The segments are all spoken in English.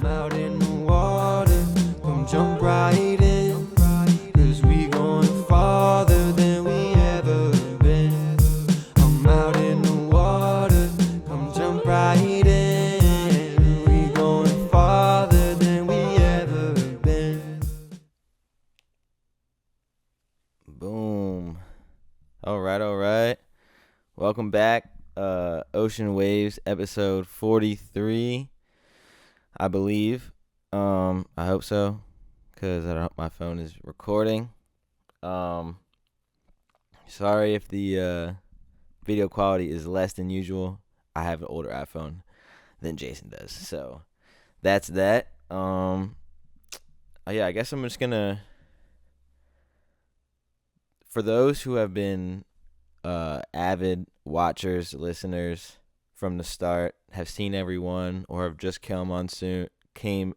I'm out in the water, come jump right in, 'cause we going farther than we ever been. I'm out in the water, come jump right in, we going farther than we ever been. Boom. All right. Welcome back. Ocean Waves, episode 43, I believe. I hope so, because my phone is recording. Sorry if the video quality is less than usual. I have an older iPhone than Jason does, so that's that. Yeah, I guess I'm just gonna, for those who have been avid watchers, listeners from the start, have seen everyone, or have just came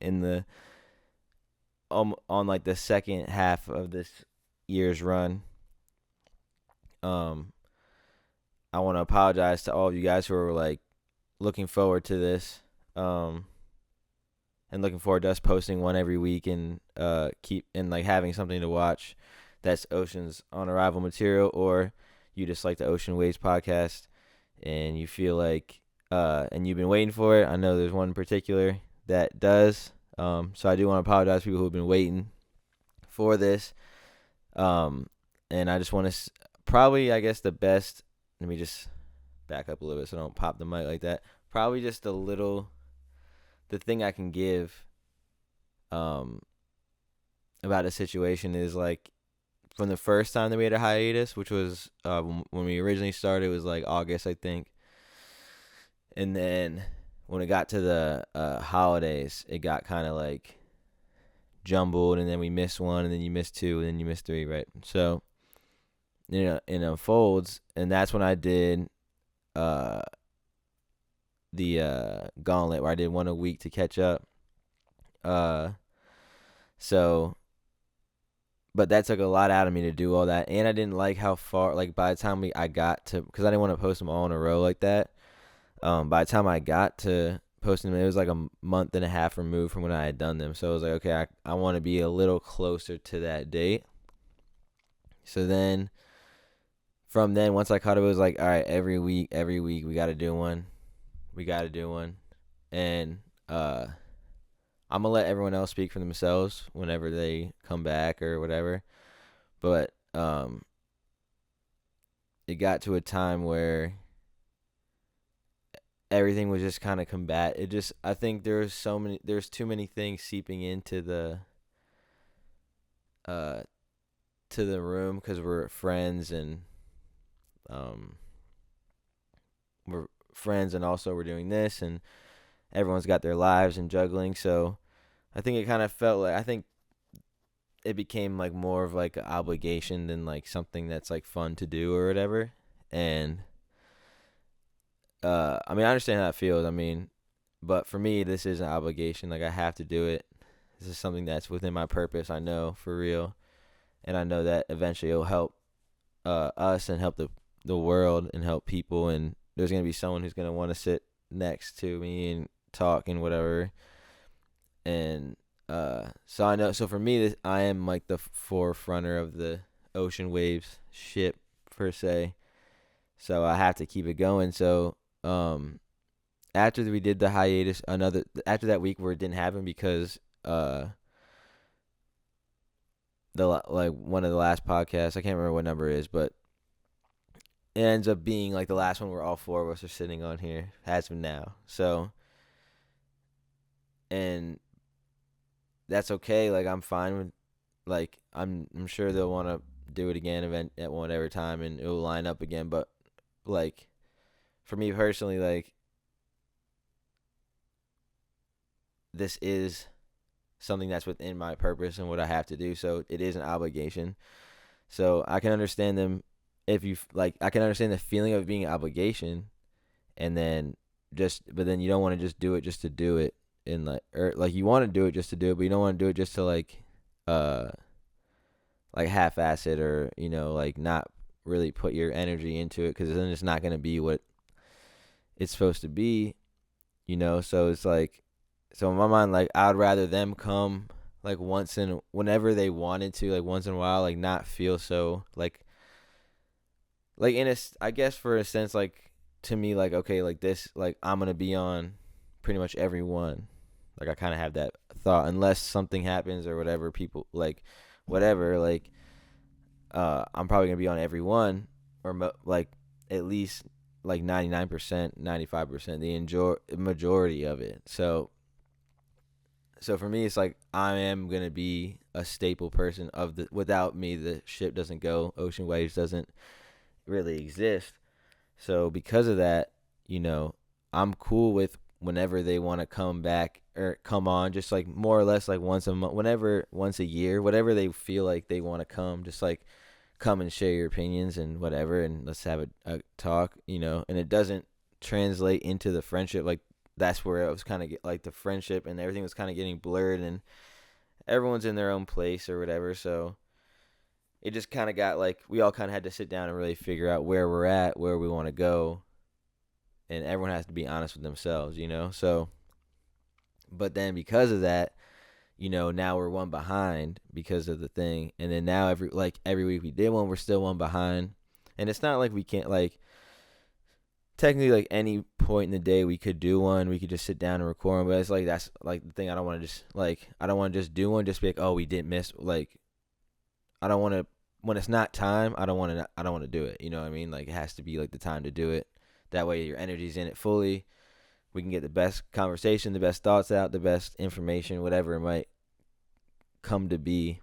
in the on like the second half of this year's run. I want to apologize to all of you guys who are like looking forward to this, and looking forward to us posting one every week and like having something to watch that's Ocean's on arrival material, or you just like the Ocean Waves podcast and you feel like and you've been waiting for it. I know there's one in particular that does. So I do want to apologize to people who have been waiting for this. And I just want to probably, I guess, the best. Let me just back up a little bit so I don't pop the mic like that. Probably just the thing I can give about the situation is like, from the first time that we had a hiatus, which was when we originally started, it was like August, I think. And then when it got to the holidays, it got kind of like jumbled, and then we missed one, and then you missed two, and then you missed three, right? So, it unfolds, and that's when I did the gauntlet, where I did one a week to catch up. But that took a lot out of me to do all that, and I didn't like how far, like, by the time I got to, because I didn't want to post them all in a row like that. By the time I got to posting them, it was like a month and a half removed from when I had done them. So I was like, okay, I want to be a little closer to that date. So then, from then, once I caught it, it was like, all right, every week, we got to do one. And I'm going to let everyone else speak for themselves whenever they come back or whatever. But it got to a time where everything was just kind of I think there's too many things seeping into the to the room, because we're friends, and also we're doing this, and everyone's got their lives and juggling. So I think it kind of felt like, I think it became like more of like an obligation than like something that's like fun to do or whatever. And I mean, I understand how it feels. I mean, but for me, this is an obligation. Like, I have to do it. This is something that's within my purpose, I know, for real. And I know that eventually it'll help us and help the world and help people. And there's going to be someone who's going to want to sit next to me and talk and whatever. And so I know. So for me, I am like the forefronter of the Ocean Waves ship, per se. So I have to keep it going. So after we did the hiatus, after that week where it didn't happen because one of the last podcasts, I can't remember what number it is, but it ends up being like the last one where all four of us are sitting on here, as of now. So, and that's okay. Like, I'm fine with, like, I'm sure they'll want to do it again at whatever time, and it'll line up again. But like, for me personally, like, this is something that's within my purpose and what I have to do. So it is an obligation. So I can understand them I can understand the feeling of being an obligation, and then but then you don't want to just do it just to do it, and like you want to do it just to do it, but you don't want to do it just to like half-ass it, or like not really put your energy into it, because then it's not going to be what it's supposed to be, so it's like, So in my mind, like I'd rather them come like whenever they wanted to, like once in a while, like not feel so like I guess for a sense, like to me, like okay, like this, like I'm gonna be on pretty much every one. Like I kind of have that thought, unless something happens or whatever. People like whatever, like I'm probably gonna be on every one, or like at least like 99%, 95%, the majority of it. So for me, it's like I am gonna be a staple person of the. Without me, the ship doesn't go. Ocean Waves doesn't really exist. So because of that, you know, I'm cool with whenever they want to come back or come on, just like more or less like once a month, whenever, once a year, whatever they feel like they want to come, just like come and share your opinions and whatever, and let's have a talk, you know. And it doesn't translate into the friendship. Like that's where it was kind of like the friendship and everything was kind of getting blurred, and everyone's in their own place or whatever. So it just kind of got like we all kind of had to sit down and really figure out where we're at, where we want to go, and everyone has to be honest with themselves, you know. So, but then because of that, you know, now we're one behind because of the thing, and then now every week we did one, we're still one behind, and it's not like we can't like technically like any point in the day we could do one, we could just sit down and record one, but it's like that's like the thing. I don't want to just like I don't want to just do one just be like, oh, we didn't miss, like I don't want to when it's not time, I don't want to do it, you know what I mean? Like it has to be like the time to do it. That way your energy's in it fully. We can get the best conversation, the best thoughts out, the best information, whatever it might come to be,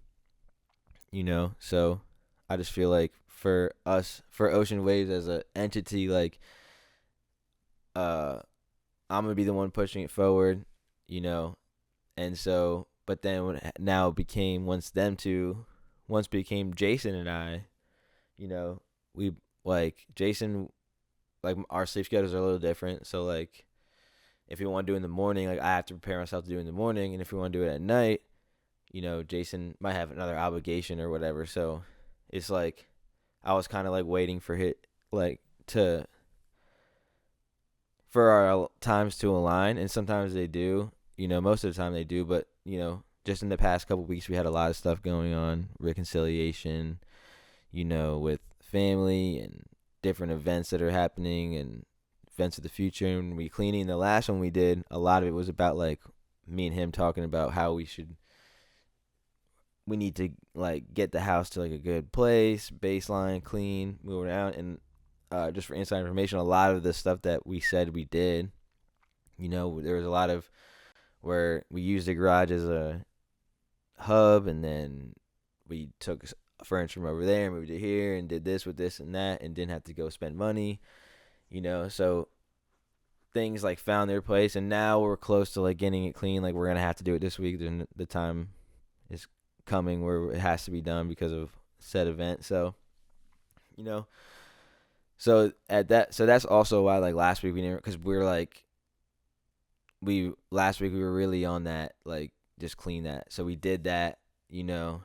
you know. So I just feel like for us, for Ocean Waves as an entity, like I'm gonna be the one pushing it forward, you know. And so, but then now it became once became Jason and I, you know, we like Jason, like our sleep schedules are a little different. So like, if we want to do it in the morning, like I have to prepare myself to do it in the morning, and if we want to do it at night, you know, Jason might have another obligation or whatever. So it's like I was kind of like waiting for like to for our times to align, and sometimes they do. You know, most of the time they do, but you know, just in the past couple weeks, we had a lot of stuff going on, reconciliation, you know, with family and different events that are happening and events of the future. And we cleaning the last one we did, a lot of it was about like me and him talking about how we need to like get the house to like a good place, baseline, clean, move around. And just for inside information, a lot of the stuff that we said we did, you know, there was a lot of where we used the garage as a hub, and then we took furniture from over there and moved it here and did this with this and that and didn't have to go spend money, you know. So things like found their place, and now we're close to like getting it clean. Like we're gonna have to do it this week. Then the time is coming where it has to be done because of said event. So, you know, so that's also why like last week we didn't, because we're like last week we were really on that, like just clean that. So we did that, you know,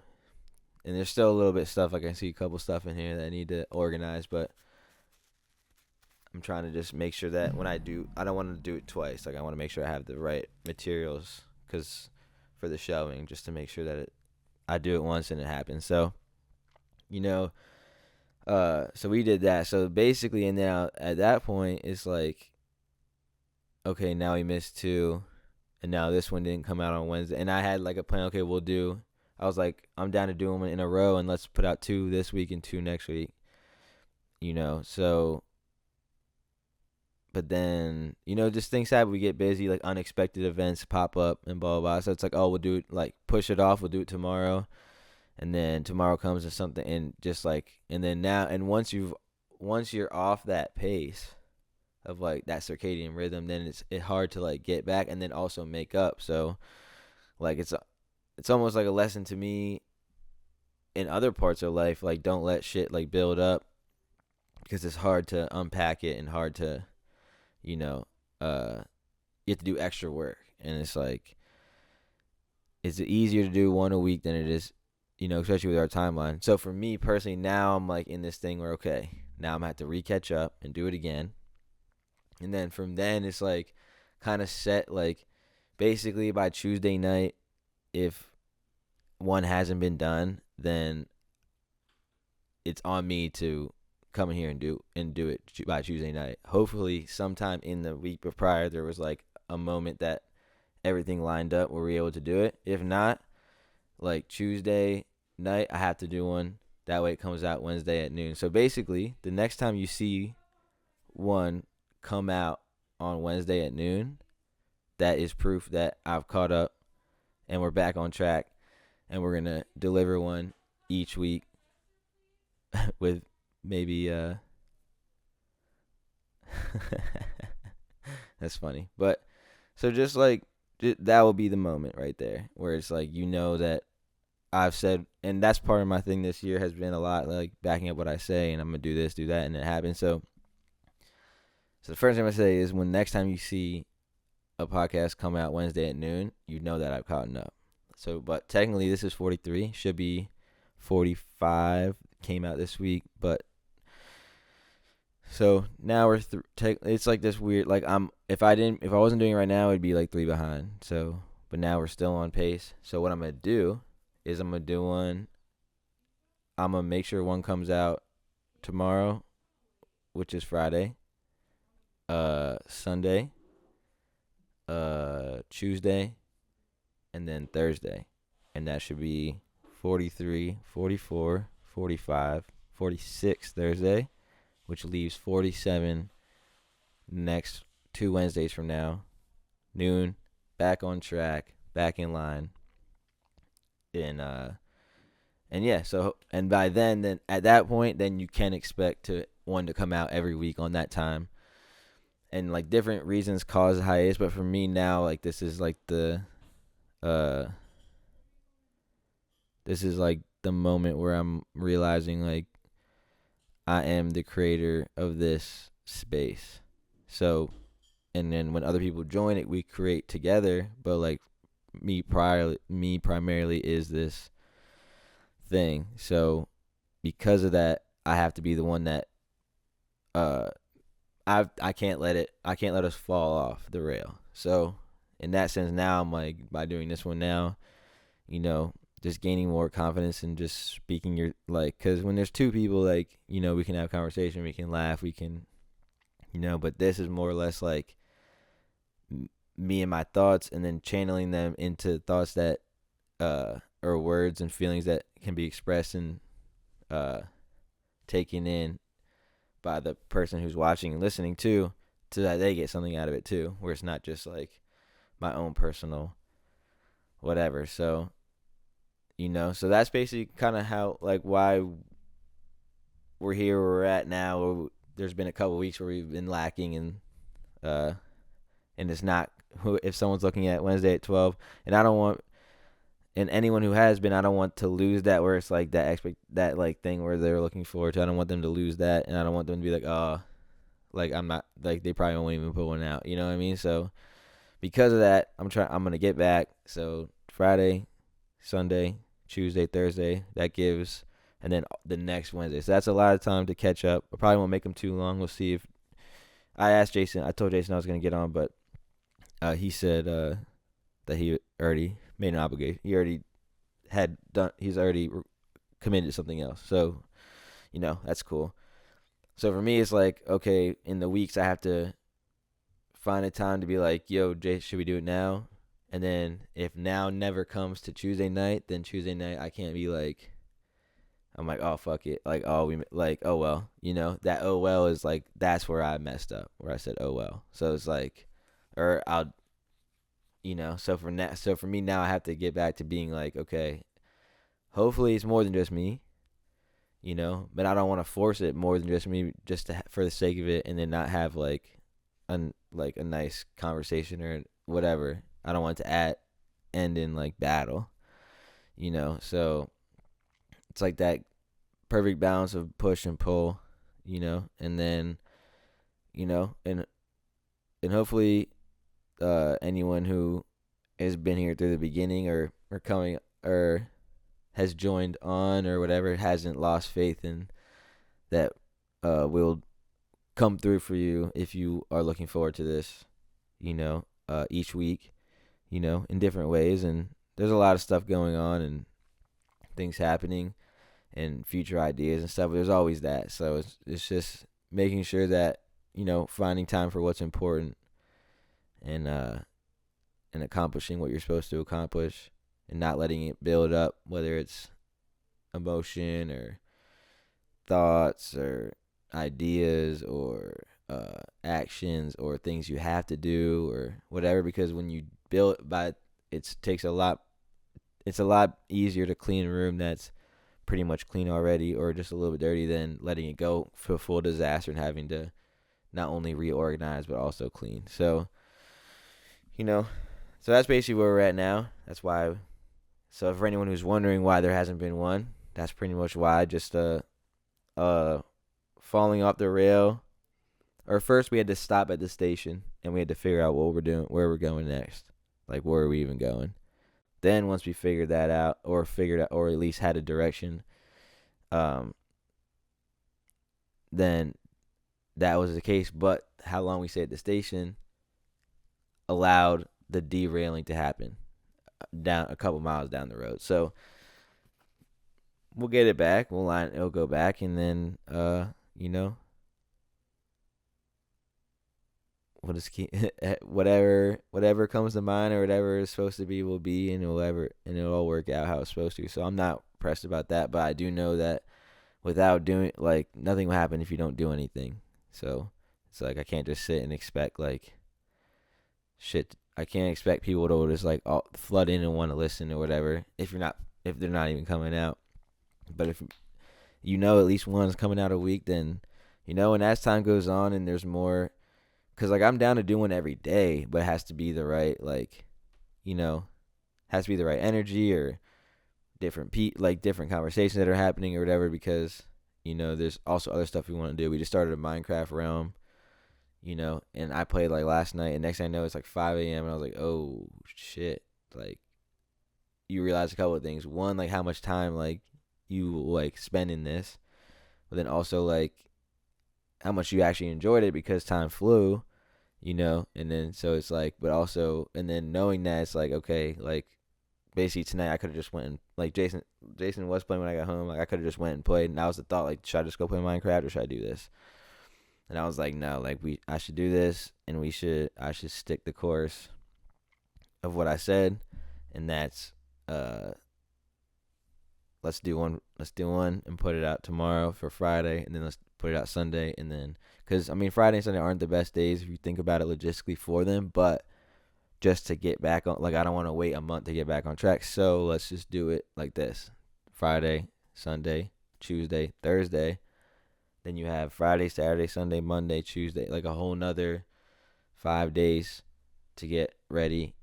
and there's still a little bit of stuff. I can see a couple stuff in here that I need to organize, but I'm trying to just make sure that when I don't want to do it twice. Like I want to make sure I have the right materials for the shelving, just to make sure that I do it once and it happens. So, you know, so we did that. So basically, and now at that point, it's like, okay, now we missed two, and now this one didn't come out on Wednesday. And I had like a plan. Okay, I was like, I'm down to do them in a row, and let's put out 2 this week and 2 next week. You know, so. But then, you know, just things happen. We get busy, like unexpected events pop up and blah, blah, blah. So it's like, oh, we'll do it, like push it off. We'll do it tomorrow. And then tomorrow comes to something, and just like, and then now, and once you're off that pace of like that circadian rhythm, then it's hard to like get back and then also make up. So like, it's almost like a lesson to me in other parts of life. Like, don't let shit like build up, because it's hard to unpack it and hard to, you know, you have to do extra work. And it's like, it's easier to do one a week than it is, you know, especially with our timeline. So for me personally, now I'm like in this thing where, okay, now I'm going to have to re-catch up and do it again. And then from then, it's like kind of set, like basically by Tuesday night, if one hasn't been done, then it's on me to come in here and do it by Tuesday night. Hopefully, sometime in the week prior, there was like a moment that everything lined up where we were able to do it. If not, like Tuesday night, I have to do one. That way, it comes out Wednesday at noon. So basically, the next time you see one come out on Wednesday at noon, that is proof that I've caught up and we're back on track, and we're gonna deliver one each week with maybe that's funny. But so just like that will be the moment right there where it's like, that I've said, and that's part of my thing this year has been a lot like backing up what I say, and I'm gonna do this, do that, and it happens. So the first thing I say is, when next time you see a podcast come out Wednesday at noon, you know that I've caught up. So, but technically this is 43, should be 45, came out this week, but so now we're it's like this weird, like if I wasn't doing it right now, it'd be like 3 behind. So, but now we're still on pace. So what I'm gonna do is I'm gonna make sure one comes out tomorrow, which is Friday, Sunday, Tuesday, and then Thursday. And that should be 43, 44, 45, 46 Thursday, which leaves 47 next 2 Wednesdays from now. Noon, back on track, back in line. And yeah, so, and by then at that point, then you can expect one to come out every week on that time. And like different reasons cause hiatus, but for me now, like this is like the moment where I'm realizing like I am the creator of this space. So, and then when other people join it, we create together, but like me primarily is this thing. So because of that, I have to be the one that I can't let us fall off the rail. So in that sense, now I'm like, by doing this one now, just gaining more confidence and just speaking because when there's 2 people, like, we can have conversation, we can laugh, we can, but this is more or less like me and my thoughts, and then channeling them into thoughts that, or words and feelings that can be expressed and, taken in by the person who's watching and listening to, so that they get something out of it too, where it's not just like my own personal whatever. So, so that's basically kind of how, like, why we're here where we're at now. There's been a couple weeks where we've been lacking, and it's not, if someone's looking at Wednesday at 12, and I don't want, and anyone who has been, I don't want to lose that, where it's like that like thing where they're looking forward to. I don't want them to lose that, and I don't want them to be like, oh, like I'm not, like they probably won't even put one out. You know what I mean? So because of that, I'm gonna get back. So Friday, Sunday, Tuesday, Thursday, that gives, and then the next Wednesday. So that's a lot of time to catch up. I probably won't make them too long. We'll see. If I told Jason I was gonna get on, but he said that he already made an obligation. He already he's already committed to something else. So, that's cool. So for me, it's like, okay, in the weeks I have to find a time to be like, yo, Jay, should we do it now? And then if now never comes to Tuesday night, then Tuesday night I can't be like, I'm like, oh, fuck it. Like, oh, oh, well, that oh, well is like, that's where I messed up, where I said, oh, well. So it's like, or I'll, so for me now, I have to get back to being like, okay, hopefully it's more than just me, but I don't want to force it more than just me, just for the sake of it, and then not have like a nice conversation or whatever. I don't want it to end in like battle, so it's like that perfect balance of push and pull, and then, and hopefully anyone who has been here through the beginning or coming or has joined on or whatever hasn't lost faith in that will come through for you if you are looking forward to this, each week. in different ways. And there's a lot of stuff going on and things happening and future ideas and stuff. But there's always that. So it's just making sure that, finding time for what's important and accomplishing what you're supposed to accomplish and not letting it build up, whether it's emotion or thoughts or ideas or actions or things you have to do or whatever. Because when you build it's a lot easier to clean a room that's pretty much clean already or just a little bit dirty than letting it go for full disaster and having to not only reorganize but also clean. So so that's basically where we're at now. That's why. So for anyone who's wondering why there hasn't been one, that's pretty much why. Just falling off the rail. Or first we had to stop at the station and we had to figure out what we're doing, where we're going next. Like, where are we even going? Then once we figured that out, or at least had a direction, then that was the case. But how long we stayed at the station allowed the derailing to happen down a couple miles down the road. So we'll get it back. It'll go back, and then we'll just keep whatever comes to mind or whatever is supposed to be will be, and it'll all work out how it's supposed to. So I'm not pressed about that, but I do know that without doing, like, nothing will happen if you don't do anything. So it's like I can't just sit and expect like shit. I can't expect people to just like all flood in and want to listen or whatever if they're not even coming out. But if at least one's coming out a week, then and as time goes on and there's more, because like I'm down to do one every day, but it has to be the right has to be the right energy or different different conversations that are happening or whatever, because there's also other stuff we want to do. We just started a Minecraft realm, and I played like last night, and next thing I know it's like 5 a.m. and I was like, oh shit. Like, you realize a couple of things. One, like how much time like you like spend in this, but then also like how much you actually enjoyed it because time flew, and then so it's like, but also, and then knowing that it's like, okay, like basically tonight I could have just went and like Jason was playing when I got home. Like I could have just went and played, and that was the thought, like, should I just go play Minecraft or should I do this? And I was like, no, like I should do this, and I should stick the course of what I said, and that's let's do one and put it out tomorrow for Friday, and then let's put it out Sunday, and then because I mean Friday and Sunday aren't the best days if you think about it logistically for them, but just to get back on, like I don't want to wait a month to get back on track, so let's just do it like this: Friday, Sunday, Tuesday, Thursday. Then you have Friday, Saturday, Sunday, Monday, Tuesday, like a whole nother 5 days to get ready.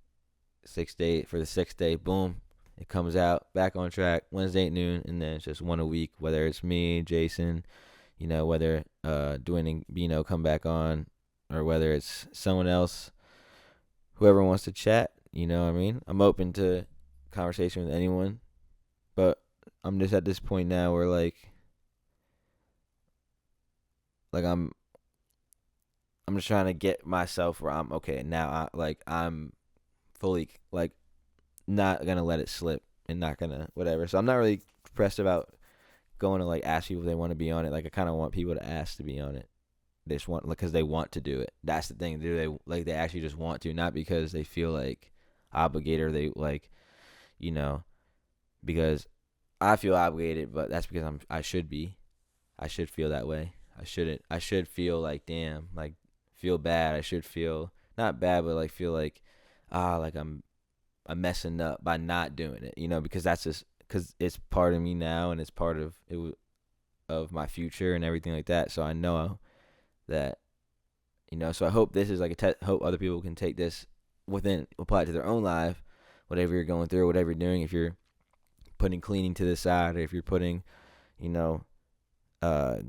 6 days for the 6th day, boom, it comes out back on track Wednesday at noon, and then it's just one a week. Whether it's me, Jason, whether Dwayne and Bino come back on, or whether it's someone else, whoever wants to chat. What I mean? I'm open to conversation with anyone, but I'm just at this point now where like I'm just trying to get myself where I'm okay now. I'm fully like not gonna let it slip and not gonna whatever. So I'm not really pressed about going to like ask people if they want to be on it. Like I kind of want people to ask to be on it. They just want, because they want to do it. That's the thing. They actually just want to, not because they feel like obligated or they like, because I feel obligated, but that's because I should feel that way. I should feel like, damn, like feel bad. I should feel not bad, but like feel like, like I'm messing up by not doing it, because that's just, because it's part of me now and it's part of it, of my future and everything like that. So I know that, so I hope this is like hope other people can take this apply it to their own life, whatever you're going through, whatever you're doing. If you're putting cleaning to the side, or if you're putting,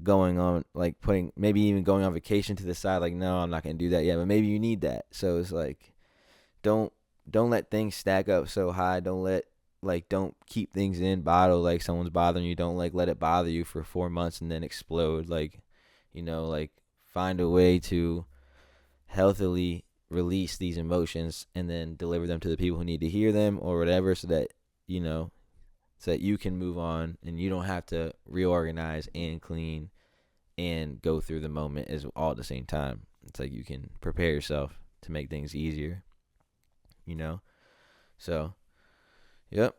going on, like maybe even going on vacation to the side, like, no, I'm not going to do that yet, but maybe you need that. So it's like, don't let things stack up so high. Don't keep things in bottle. Like someone's bothering you, don't like let it bother you for 4 months and then explode. Like, like find a way to healthily release these emotions and then deliver them to the people who need to hear them or whatever, so that so that you can move on and you don't have to reorganize and clean and go through the moment as all at the same time. It's like you can prepare yourself to make things easier, So, yep.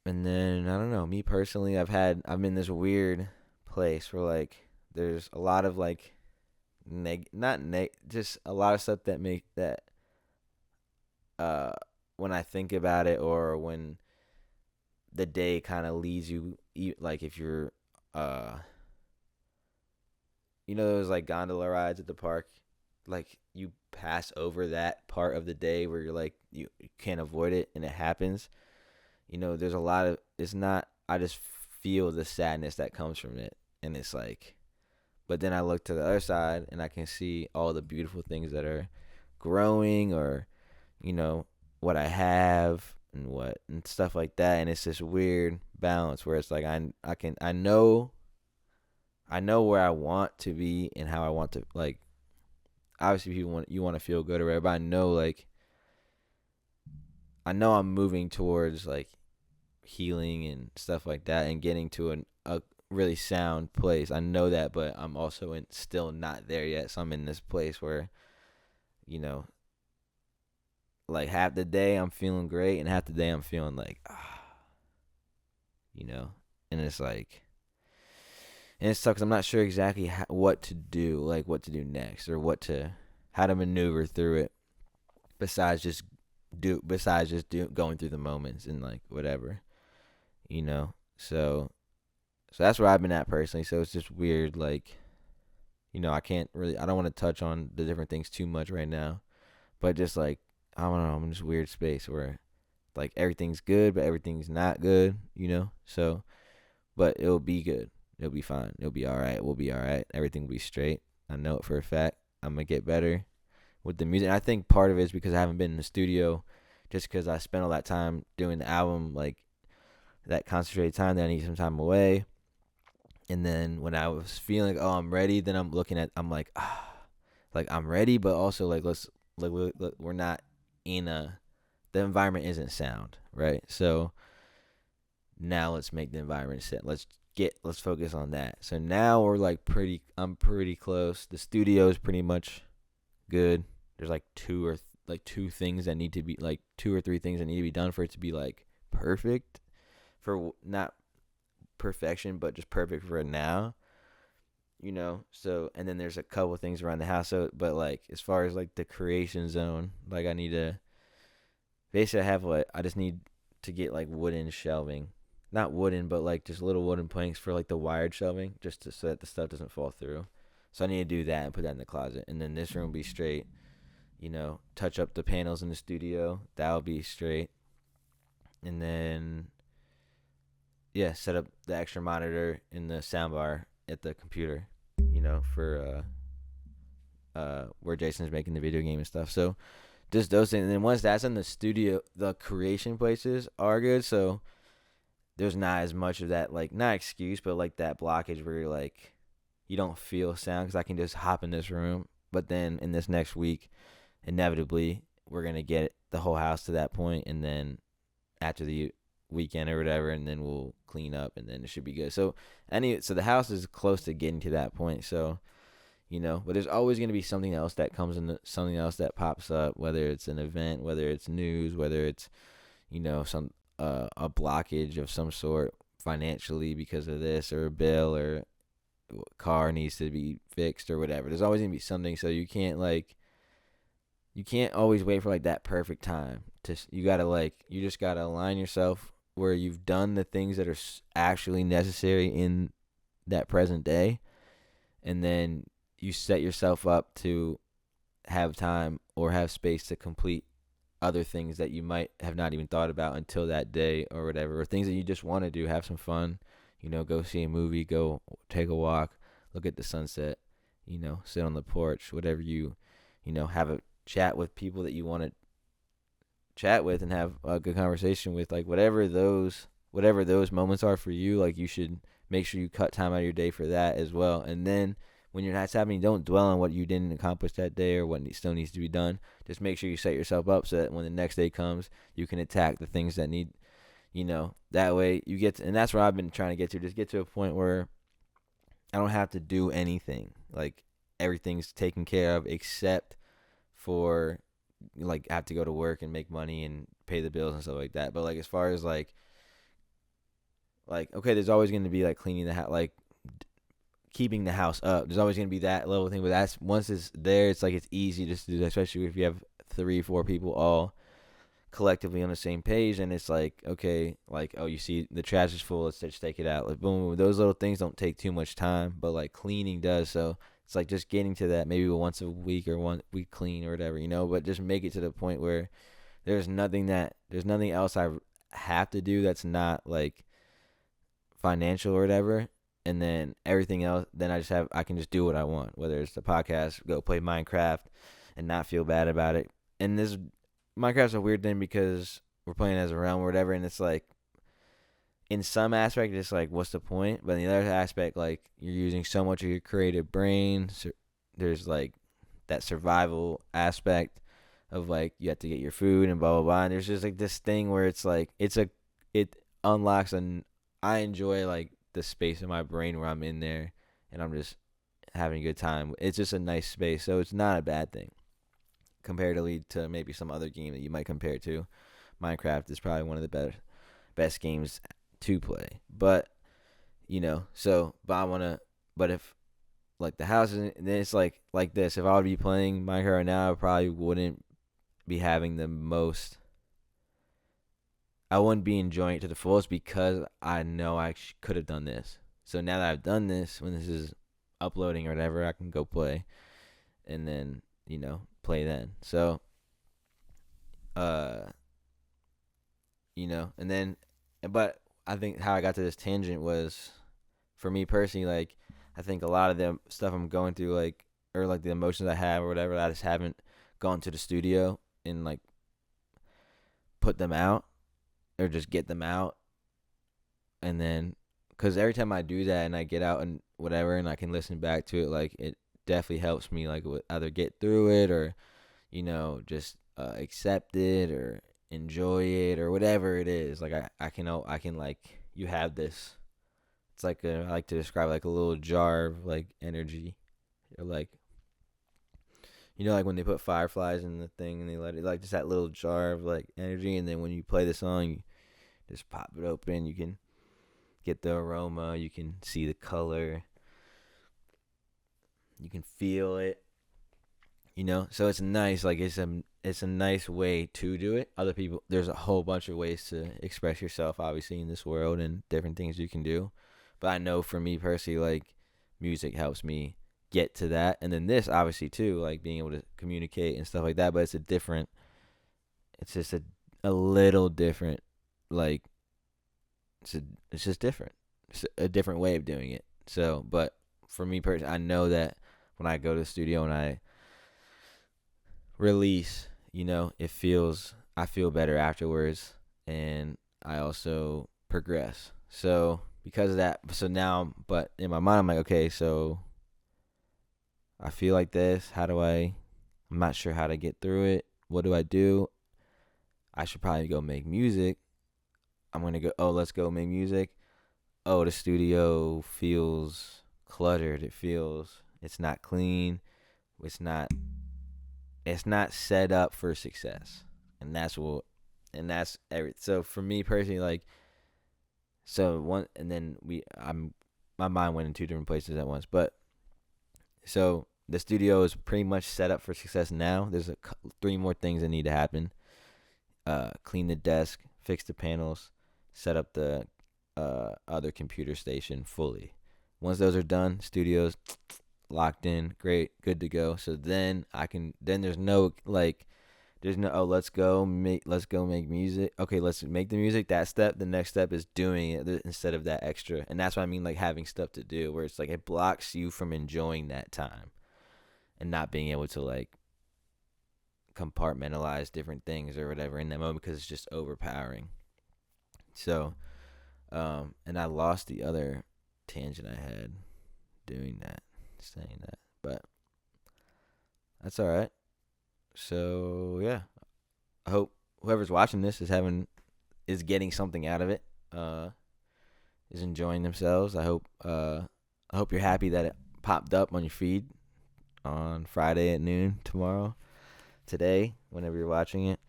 And then I don't know, me personally, I'm in this weird place where like there's a lot of like just a lot of stuff that make that when I think about it, or when the day kind of leads you, like if you're those like gondola rides at the park, like you pass over that part of the day where you're like you can't avoid it and it happens. There's a lot of, it's not, I just feel the sadness that comes from it, and it's like, but then I look to the other side and I can see all the beautiful things that are growing, or what I have and stuff like that. And it's this weird balance where it's like I know where I want to be and how I want to, like, obviously you want to feel good or whatever, but I know I'm moving towards like healing and stuff like that and getting to a really sound place. I know that, but I'm also still not there yet. So I'm in this place where, like half the day I'm feeling great and half the day I'm feeling like, and it's like, and it sucks. I'm not sure exactly what to do, like what to do next, or how to maneuver through it besides just going through the moments and like whatever, so that's where I've been at personally. So it's just weird, like, I don't want to touch on the different things too much right now, but just like, I don't know, I'm in this weird space where like everything's good but everything's not good, so, but it'll be good, it'll be fine, it'll be all right, we'll be all right, everything will be straight. I know it for a fact. I'm gonna get better with the music. And I think part of it is because I haven't been in the studio, just because I spent all that time doing the album, like that concentrated time that I need some time away. And then when I was feeling, oh, I'm ready, then I'm like, like I'm ready, but also like we're not the environment isn't sound, right? So now let's make the environment set. Let's focus on that. So now we're like I'm pretty close. The studio is pretty much good. There's like two or things that need to be, like 2 or 3 things that need to be done for it to be like perfect, for not perfection, but just perfect for now, so. And then there's a couple things around the house, so, but like as far as like the creation zone, like I need to basically I just need to get like wooden shelving, not wooden, but like just little wooden planks for like the wired shelving, so that the stuff doesn't fall through. So I need to do that and put that in the closet, and then this room will be straight, touch up the panels in the studio, that'll be straight. And then set up the extra monitor in the soundbar at the computer, for where Jason's making the video game and stuff. So just those things. And then once that's in the studio, the creation places are good. So there's not as much of that, like, not excuse, but like that blockage where you're like, you don't feel sound, because I can just hop in this room. But then in this next week, inevitably, we're going to get the whole house to that point. And then after the weekend or whatever, and then we'll clean up, and then it should be good. So the house is close to getting to that point. So, but there's always going to be something else that comes in, something else that pops up, whether it's an event, whether it's news, whether it's, some a blockage of some sort financially because of this, or a bill, or car needs to be fixed or whatever. There's always going to be something. So you can't always wait for like that perfect time. You just got to align yourself where you've done the things that are actually necessary in that present day, and then you set yourself up to have time or have space to complete other things that you might have not even thought about until that day or whatever, or things that you just want to do, have some fun, go see a movie, go take a walk, look at the sunset, sit on the porch, whatever have a chat with people that you want to chat with and have a good conversation with, like whatever those moments are for you. Like you should make sure you cut time out of your day for that as well. And then when you're not happening, don't dwell on what you didn't accomplish that day or what still needs to be done. Just make sure you set yourself up so that when the next day comes, you can attack the things that need, that way you get to, and that's where I've been trying to get to. Just get to a point where I don't have to do anything. Like, everything's taken care of except for, like, I have to go to work and make money and pay the bills and stuff like that. But, like, as far as, okay, there's always going to be, like, cleaning the house, like, keeping the house up. There's always going to be that level thing. But that's, once it's there, it's, like, it's easy just to do that, especially if you have 3-4 people all collectively on the same page. And it's like, okay, like, oh, you see the trash is full, let's just take it out. Like, boom, those little things don't take too much time, but, like, cleaning does. So it's like just getting to that, maybe once a week or 1 week clean or whatever, but just make it to the point where there's nothing else I have to do that's not, like, financial or whatever. And then everything else, then I can just do what I want, whether it's the podcast, go play Minecraft and not feel bad about it. And this Minecraft's a weird thing because we're playing as a realm or whatever, and it's like, in some aspect, it's like, what's the point? But in the other aspect, like, you're using so much of your creative brain. So there's, like, that survival aspect of, like, you have to get your food and blah, blah, blah. And there's just, like, this thing where it's like, it unlocks, and I enjoy, like, the space in my brain where I'm in there and I'm just having a good time. It's just a nice space. So it's not a bad thing comparatively to maybe some other game that you might compare it to. Minecraft is probably one of the best games to play. But, but if, like, the house is, then it's like this. If I would be playing Minecraft right now, I probably wouldn't be having the most, I wouldn't be enjoying it to the fullest because I know I could have done this. So now that I've done this, when this is uploading or whatever, I can go play and then, play then. So, and then, but I think how I got to this tangent was, for me personally, like, I think a lot of the stuff I'm going through, like, or, like, the emotions I have or whatever, I just haven't gone to the studio and, like, put them out or just get them out. And then, because every time I do that and I get out and whatever and I can listen back to it, like, it definitely helps me, like, either get through it or, just accept it or enjoy it or whatever it is. Like, I can like, you have this, it's like I like to describe, like, a little jar of, like, energy, or, like, like when they put fireflies in the thing and they let it, like, just that little jar of, like, energy, and then when you play the song, you just pop it open, you can get the aroma, you can see the color, you can feel it, so it's nice. Like, it's a nice way to do it. Other people, there's a whole bunch of ways to express yourself, obviously, in this world, and different things you can do. But I know for me personally, like, music helps me get to that. And then this, obviously, too, like, being able to communicate and stuff like that. But it's just a little different, like, it's just different. It's a different way of doing it. So, but for me personally, I know that when I go to the studio and I release, I feel better afterwards, and I also progress. So because of that, now, but in my mind, I'm like, okay, so I feel like this. I'm not sure how to get through it. What do I do? I should probably go make music. I'm going to go, let's go make music. The studio feels cluttered. It's not clean. It's not set up for success. And that's everything. So for me personally, like, my mind went in 2 different places at once. But so the studio is pretty much set up for success now. There's 3 more things that need to happen. Clean the desk, fix the panels, set up the other computer station fully. Once those are done, studio's locked in, great, good to go. So then there's no, like, let's go make music. Okay, let's make the music. That step, the next step is doing it instead of that extra. And that's what I mean, like, having stuff to do, where it's like it blocks you from enjoying that time and not being able to, like, compartmentalize different things or whatever in that moment, because it's just overpowering. So, and I lost the other tangent I had doing that. saying that, but that's all right. So yeah, I hope whoever's watching this is getting something out of it. Uh, is enjoying themselves. I hope you're happy that it popped up on your feed on Friday at noon tomorrow, today, whenever you're watching it.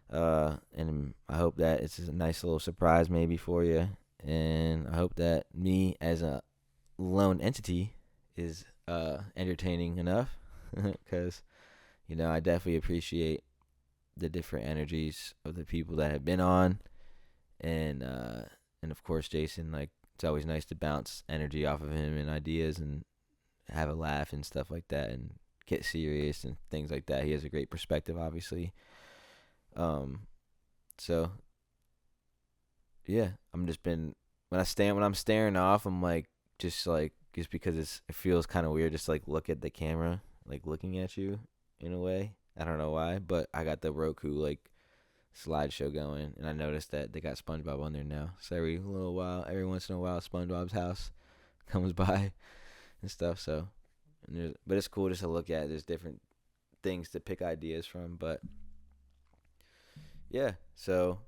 And I hope that it's a nice little surprise maybe for you. And I hope that me as a lone entity is entertaining enough, because I definitely appreciate the different energies of the people that have been on, and of course Jason. Like, it's always nice to bounce energy off of him and ideas and have a laugh and stuff like that and get serious and things like that. He has a great perspective, obviously. So yeah, when I'm staring off, I'm like just because it feels kind of weird, just like look at the camera, like looking at you in a way. I don't know why, but I got the Roku like slideshow going, and I noticed that they got SpongeBob on there now. So every once in a while, SpongeBob's house comes by and stuff. So, but it's cool just to look at. There's different things to pick ideas from, but yeah. So,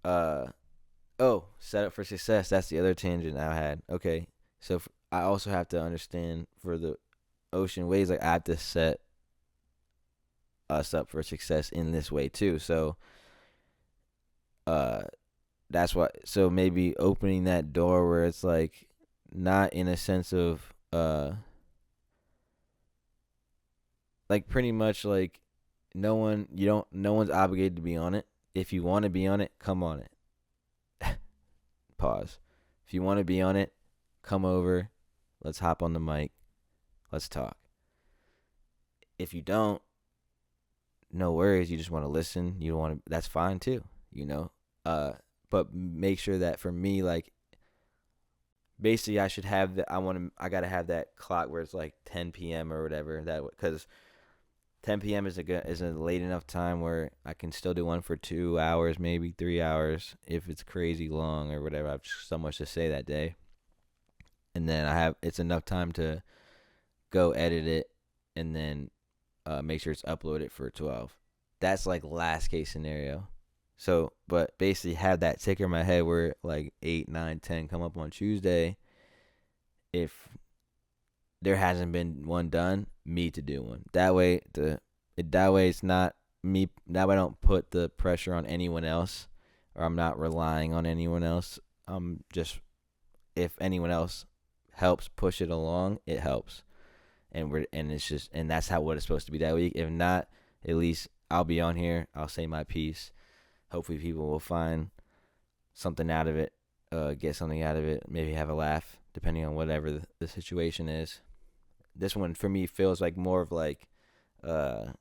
set up for success. That's the other tangent I had. Okay, so I also have to understand for the ocean ways, like I have to set us up for success in this way too. So, that's what. So maybe opening that door where it's like not in a sense of like pretty much like no one's obligated to be on it. If you want to be on it, come on it. Pause. If you want to be on it, come over. Let's hop on the mic. Let's talk. If you don't, no worries. You just want to listen. You don't want to. That's fine too. But make sure that for me, like, basically, I should have that. I gotta have that clock where it's like 10 p.m. or whatever. Because 10 p.m. is a late enough time where I can still do one for 2 hours, maybe 3 hours if it's crazy long or whatever. I have so much to say that day, and then it's enough time to go edit it and then make sure it's uploaded for 12. That's like last case scenario. So, but basically have that ticker in my head where like 8, 9, 10 come up on Tuesday. If there hasn't been one done, me to do one. That way it's not me. That way I don't put the pressure on anyone else, or I'm not relying on anyone else. Just, if anyone else helps push it along, it helps. And that's what it's supposed to be that week. If not, at least I'll be on here. I'll say my piece. Hopefully people will find something out of it, get something out of it, maybe have a laugh, depending on whatever the situation is. This one for me feels like more of like a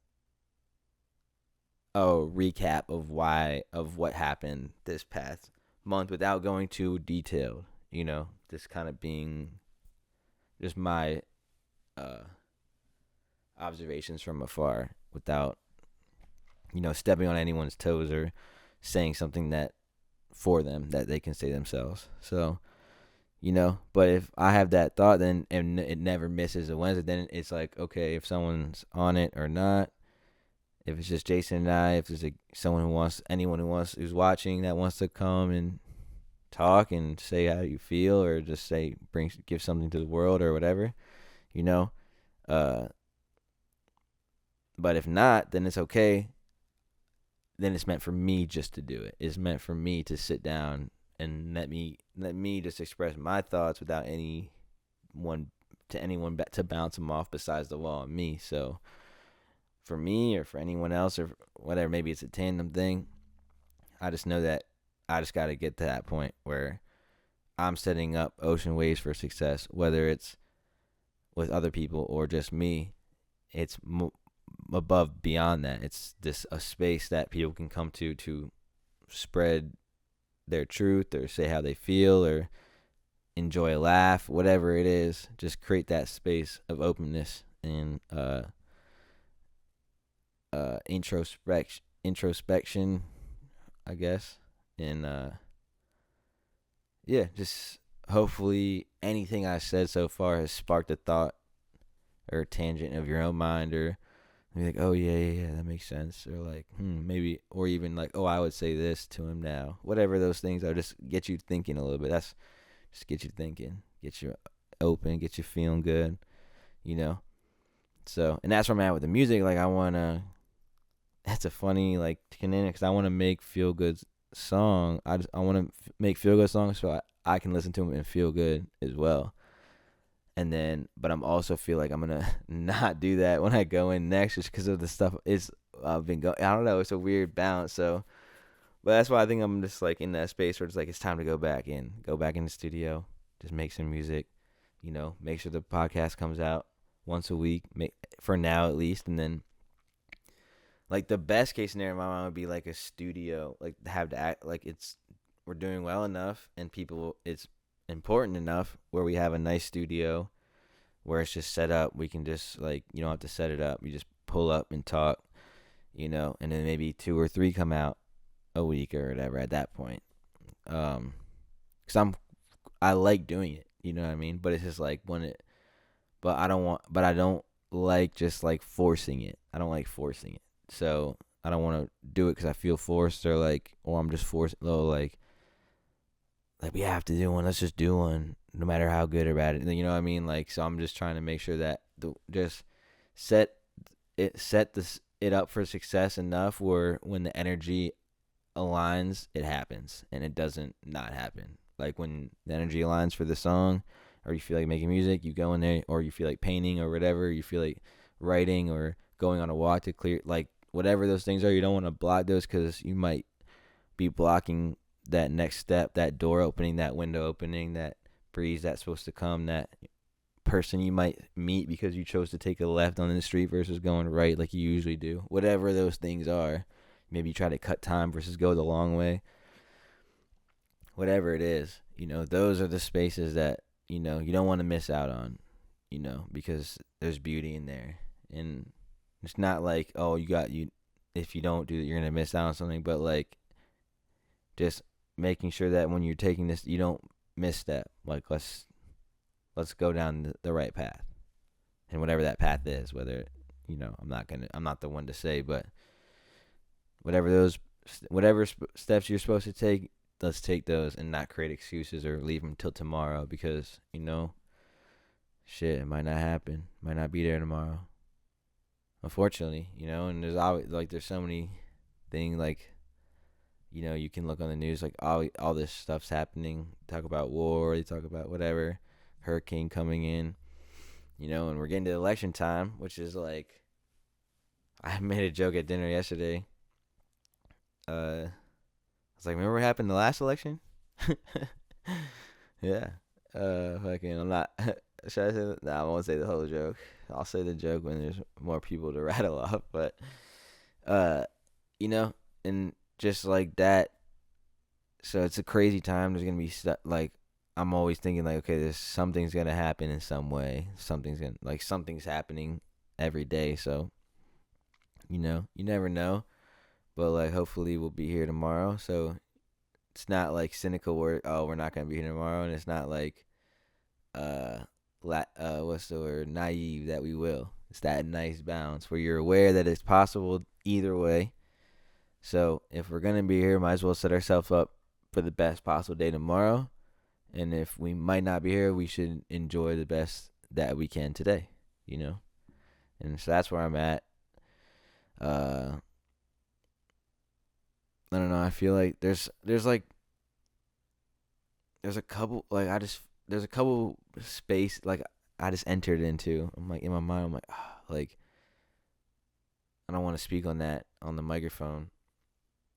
recap of what happened this past month without going too detailed. Just kind of being just my observations from afar without stepping on anyone's toes or saying something that for them that they can say themselves. So, but if I have that thought, then and it never misses a Wednesday, then it's like, okay, if someone's on it or not. If it's just Jason and I, if there's anyone who's watching that wants to come and talk and say how you feel, or just give something to the world or whatever, but if not, then it's okay. Then it's meant for me just to do it. It's meant for me to sit down and let me just express my thoughts without anyone to bounce them off besides the law on me. So for me or for anyone else or whatever, maybe it's a tandem thing. I just know that I just got to get to that point where I'm setting up ocean waves for success, whether it's with other people or just me. It's above beyond that. It's a space that people can come to spread their truth or say how they feel or enjoy a laugh, whatever it is. Just create that space of openness and introspection, I guess. And just hopefully anything I said so far has sparked a thought or a tangent of your own mind, or be like, oh yeah, that makes sense, or like maybe, or even like, oh, I would say this to him now. Whatever those things are, just get you thinking a little bit. That's just get you thinking, get you open, get you feeling good, you know. So, and that's where I'm at with the music. Like I wanna, that's a funny like because I want to make feel good song. I want to make feel good songs so I can listen to them and feel good as well. And then, but I'm also feel like I'm gonna not do that when I go in next, just because of the stuff is I've been going. I don't know. It's a weird balance. So, but that's why I think I'm just like in that space where it's like it's time to go back in the studio, just make some music. You know, make sure the podcast comes out once a week, for now at least, and then like the best case scenario in my mind would be like a studio, like have to act like we're doing well enough and people it's important enough where we have a nice studio where it's just set up. We can just like you don't have to set it up. You just pull up and talk, you know, and then maybe 2 or 3 come out a week or whatever at that point. Cause I like doing it, you know what I mean? But it's just like but I don't like just like forcing it. I don't like forcing it. So I don't want to do it because I feel forced or I'm just forced. Like we have to do one. Let's just do one, no matter how good or bad it. You know what I mean? Like so, I'm just trying to make sure that just set it up for success enough where when the energy aligns, it happens, and it doesn't not happen. Like when the energy aligns for the song, or you feel like making music, you go in there, or you feel like painting or whatever, you feel like writing or going on a walk to clear, like whatever those things are. You don't want to block those because you might be blocking that next step, that door opening, that window opening, that breeze that's supposed to come, that person you might meet because you chose to take a left on the street versus going right like you usually do. Whatever those things are. Maybe you try to cut time versus go the long way. Whatever it is, you know, those are the spaces that, you know, you don't want to miss out on, you know, because there's beauty in there. And it's not like, oh, if you don't do that, you're going to miss out on something, but like just making sure that when you're taking this, you don't misstep. Like let's go down the right path, and whatever that path is, whether you know, I'm not the one to say, but whatever steps you're supposed to take, let's take those and not create excuses or leave them till tomorrow because you know, shit, it might not happen, might not be there tomorrow. Unfortunately, you know, and there's always like there's so many things like. You know, you can look on the news, like all this stuff's happening. Talk about war, they talk about whatever, hurricane coming in, you know, and we're getting to election time, which is like, I made a joke at dinner yesterday. I was like, remember what happened the last election? Yeah. Fucking, I'm not, should I say that? Nah, I won't say the whole joke. I'll say the joke when there's more people to rattle off, but, you know, and just like that. So it's a crazy time. There's gonna be like I'm always thinking like, okay, there's something's gonna happen in some way. Something's happening every day. So you know, you never know. But like hopefully we'll be here tomorrow. So it's not like cynical word. Oh, we're not gonna be here tomorrow, and it's not like what's the word? Naive that we will. It's that nice balance where you're aware that it's possible either way. So if we're gonna be here, might as well set ourselves up for the best possible day tomorrow. And if we might not be here, we should enjoy the best that we can today, you know? And so that's where I'm at. I don't know, I feel like there's a couple there's a couple space like I just entered into. I'm like in my mind I'm like like I don't want to speak on that on the microphone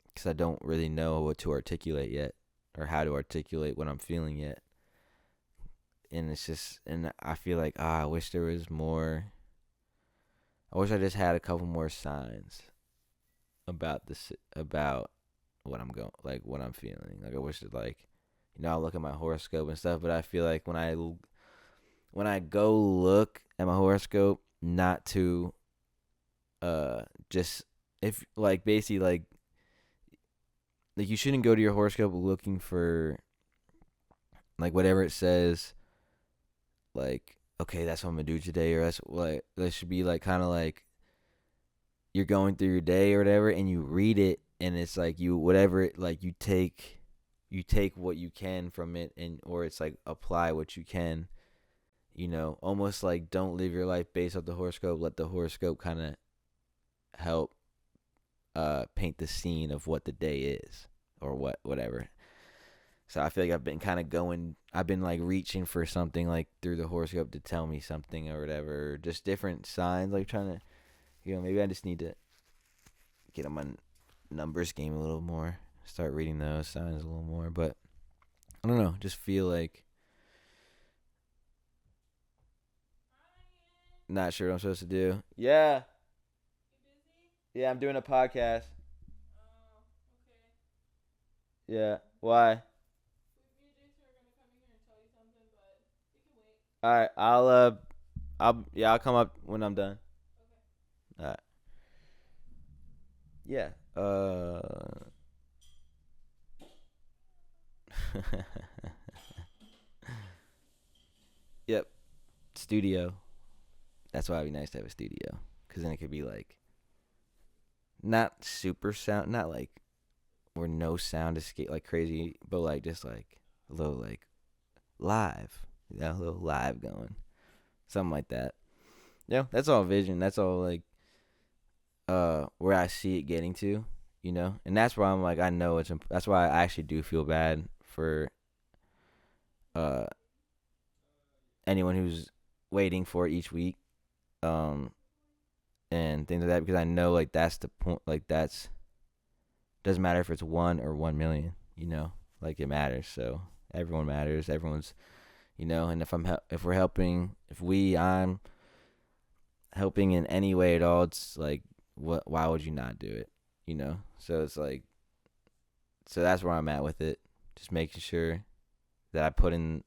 because I don't really know what to articulate yet or how to articulate what I'm feeling yet. And it's just, and I feel like, I wish there was more. I wish I just had a couple more signs about about what I'm going, like what I'm feeling. Like I wish it, like, you know, I look at my horoscope and stuff, but I feel like when I go look at my horoscope, not to, just if like basically like you shouldn't go to your horoscope looking for like whatever it says like okay, that's what I'm gonna do today, or that's like that should be like kind of like you're going through your day or whatever, and you read it, and it's like you whatever it like you take what you can from it, and or it's like apply what you can. Almost like don't live your life based off the horoscope. Let the horoscope kind of help paint the scene of what the day is or whatever. So I feel like I've been kind of I've been like reaching for something like through the horoscope to tell me something or whatever, or just different signs, like trying to, maybe I just need to get on my numbers game a little more, start reading those signs a little more. But I don't know, just feel like not sure what I'm supposed to do. Yeah. Yeah, I'm doing a podcast. Yeah. Why? All right. I'll come up when I'm done. All right. Yeah. Yep. Studio. That's why it'd be nice to have a studio, cause then it could be like not super sound, not like where no sound escape like crazy, but like just like a little like live, a little live going, something like that. That's all vision. That's all like where I see it getting to, and that's why I'm like I know that's why I actually do feel bad for uh anyone who's waiting for it each week, um and things like that, because I know like that's the point, like that's doesn't matter if it's 1 or 1 million, like it matters. So everyone matters. Everyone's, and if we're helping, I'm helping in any way at all, it's like why would you not do it? So it's like, so that's where I'm at with it. Just making sure that I put in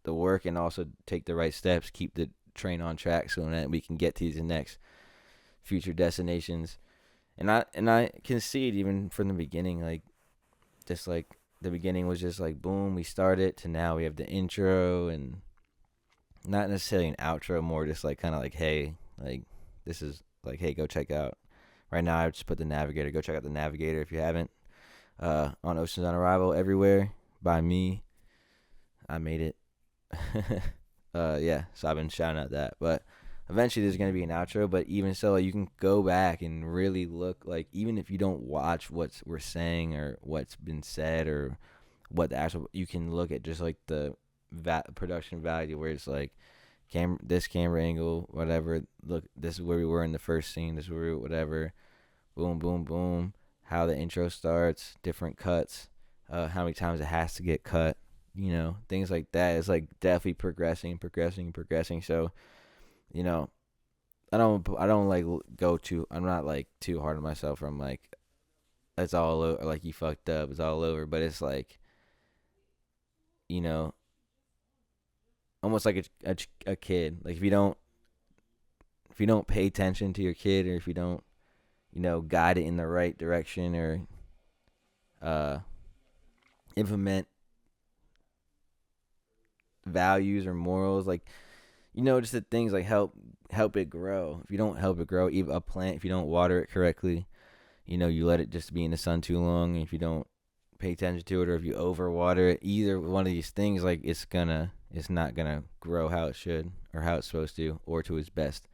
the work and also take the right steps, keep the train on track so that we can get to the next future destinations. And I can see it even from the beginning, like just like the beginning was just like boom, we started to now we have the intro, and not necessarily an outro, more just like kind of like, hey, like this is like, hey, go check out. Right now I just put the Navigator. Go check out the Navigator if you haven't. On Oceans on Arrival everywhere by me. I made it. Yeah, so I've been shouting out that, but eventually there's going to be an outro. But even so, like, you can go back and really look, like, even if you don't watch what we're saying or what's been said or what the actual, you can look at just like the production value, where it's like this camera angle, whatever, look, this is where we were in the first scene, this is where we were, whatever, boom boom boom, how the intro starts, different cuts, how many times it has to get cut, things like that. It's like definitely progressing. So, I don't like go too. I'm not like too hard on myself. I'm like, it's all over. Like, you fucked up. It's all over. But it's like, you know, almost like a kid. Like, if you don't pay attention to your kid, or if you don't, guide it in the right direction, or uh implement values or morals, like, just the things like help it grow. If you don't help it grow, even a plant, if you don't water it correctly, you let it just be in the sun too long, and if you don't pay attention to it, or if you overwater it, either one of these things, like, it's not gonna grow how it should, or how it's supposed to, or to its best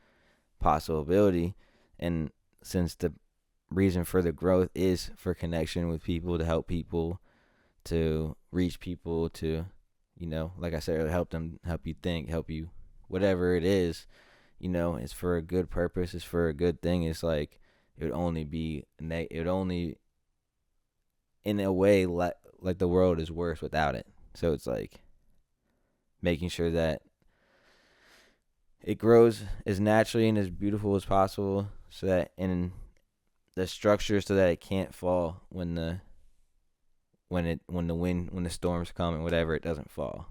possible ability. And since the reason for the growth is for connection with people, to help people, to reach people, to, like I said, help you think, help you, whatever it is, it's for a good purpose, it's for a good thing. It's like, it would only be, it would only, in a way, like the world is worse without it. So it's like making sure that it grows as naturally and as beautiful as possible, so that in the structure, so that it can't fall when the storms come and whatever, it doesn't fall.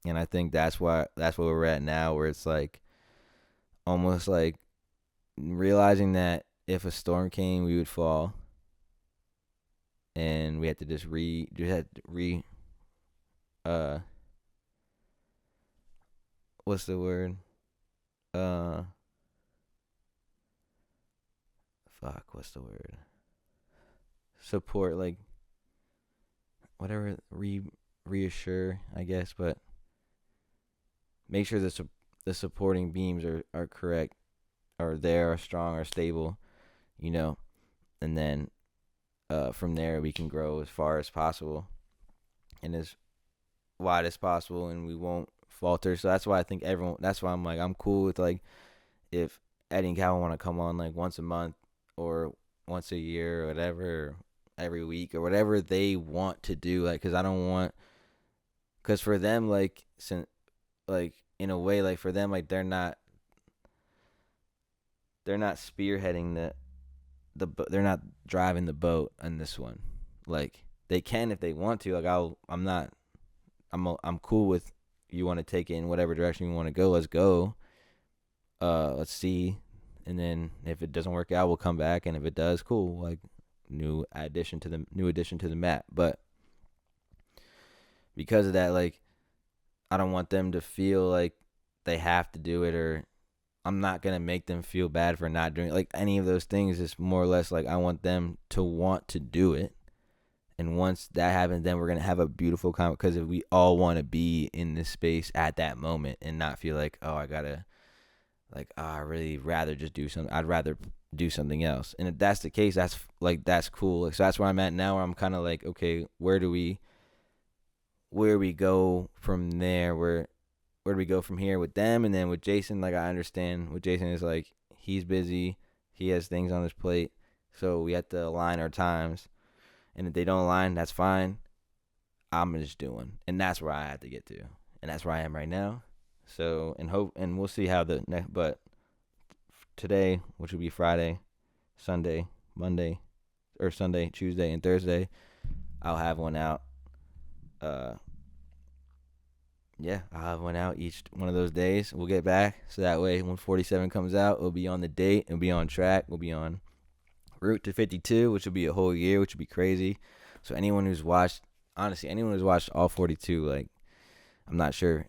And I think that's where we're at now, where it's like almost like realizing that if a storm came, we would fall, and we had to just re uh what's the word? Uh, what's the word? Support, like whatever, reassure, I guess, but make sure the supporting beams are correct, are there, are strong, are stable, you know, and then from there we can grow as far as possible and as wide as possible, and we won't falter. So that's why I think everyone. That's why I'm like I'm cool with like if Eddie and Calvin want to come on like once a month or once a year or whatever, or every week or whatever they want to do. Like, cause I don't want, cause for them like in a way like for them like they're not spearheading they're not driving the boat on this one. Like they can if they want to. Like I'm cool with you want to take it in whatever direction you want to go. Let's go. Let's see, and then if it doesn't work out, we'll come back, and if it does, cool. Like new addition to the map. But because of that, like I don't want them to feel like they have to do it, or I'm not gonna make them feel bad for not doing it. Like any of those things. Is more or less like I want them to want to do it. And once that happens, then we're going to have a beautiful comment, because if we all want to be in this space at that moment and not feel like, oh, I got to, like, oh, I really rather just do something. I'd rather do something else. And if that's the case, that's cool. Like, so that's where I'm at now, where I'm kind of like, okay, where do we go from there? Where do we go from here with them? And then with Jason, like, I understand with Jason is like, he's busy. He has things on his plate. So we have to align our times. And if they don't align, that's fine. I'm just doing, and that's where I have to get to, and that's where I am right now. So, and we'll see how but today, which will be Friday, Sunday, Monday, or Sunday, Tuesday, and Thursday, I'll have one out. Yeah, I'll have one out each one of those days. We'll get back, so that way when 47 comes out, it'll be on the date, it'll be on track, we'll be on route to 52, which will be a whole year, which will be crazy. So anyone who's watched all 42, like, I'm not sure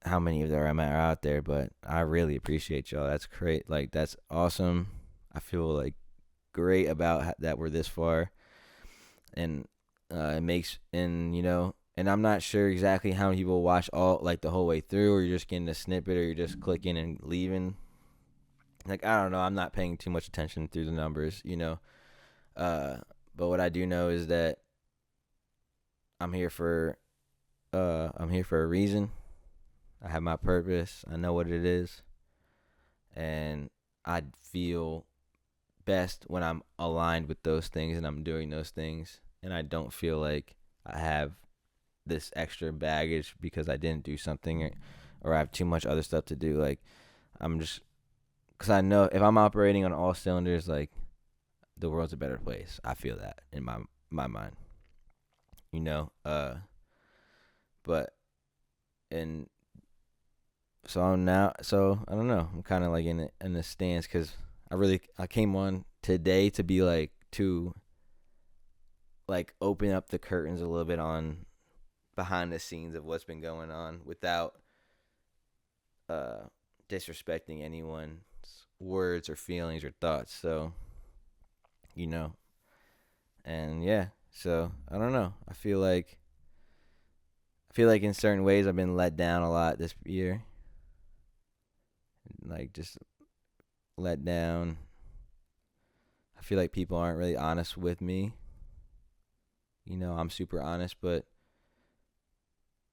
how many of them are out there, but I really appreciate y'all. That's great. Like, that's awesome. I feel like great about that we're this far, and it makes, and and I'm not sure exactly how many people watch all, like, the whole way through, or you're just getting a snippet, or you're just clicking and leaving. Like, I don't know. I'm not paying too much attention through the numbers, But what I do know is that I'm here for a reason. I have my purpose. I know what it is. And I feel best when I'm aligned with those things and I'm doing those things. And I don't feel like I have this extra baggage because I didn't do something, or I have too much other stuff to do. Like, I'm just, because I know if I'm operating on all cylinders, like, the world's a better place. I feel that in my mind, but, and so I don't know. I'm kind of like in a stance, because I came on today to be like, to like open up the curtains a little bit on behind the scenes of what's been going on, without disrespecting anyone's words or feelings or thoughts. So, and yeah, so I don't know. I feel like in certain ways I've been let down a lot this year. Like, just let down. I feel like people aren't really honest with me. I'm super honest, but